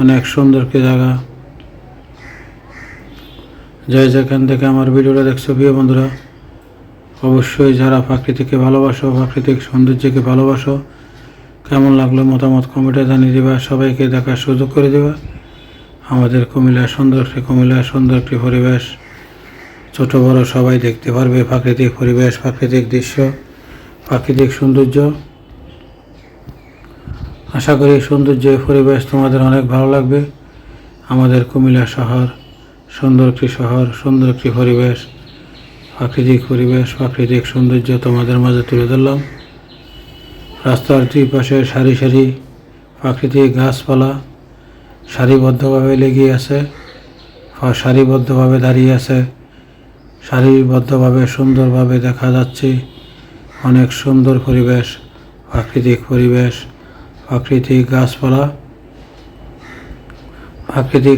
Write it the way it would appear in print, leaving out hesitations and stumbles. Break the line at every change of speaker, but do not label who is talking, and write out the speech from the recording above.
অনেক সুন্দর একটি জায়গা। যে যেখান থেকে আমার ভিডিওটা দেখছো প্রিয় বন্ধুরা, অবশ্যই যারা প্রাকৃতিককে ভালোবাসো, প্রাকৃতিক সৌন্দর্যকে ভালোবাসো, কেমন লাগলো মতামত কমেন্টে জানিয়ে দেবা। সবাইকে দেখার সুযোগ করে দেবা। আমাদের কুমিল্লার সুন্দর একটি পরিবেশ, ছোট বড় সবাই দেখতে পারবে। প্রাকৃতিক পরিবেশ, প্রাকৃতিক দৃশ্য, প্রাকৃতিক সৌন্দর্য। আশা করি সৌন্দর্য পরিবেশ তোমাদের অনেক ভালো লাগবে। আমাদের কুমিল্লা শহর সুন্দর একটি পরিবেশ, প্রাকৃতিক সৌন্দর্য তোমাদের মাঝে তুলে ধরলাম। রাস্তার দুই পাশে সারি সারি প্রাকৃতিক গাছপালা সারিবদ্ধভাবে লেগে আছে, সারিবদ্ধভাবে দাঁড়িয়ে আছে, সারিবদ্ধভাবে সুন্দরভাবে দেখা যাচ্ছে। অনেক সুন্দর পরিবেশ, প্রাকৃতিক গাছপালা, প্রাকৃতিক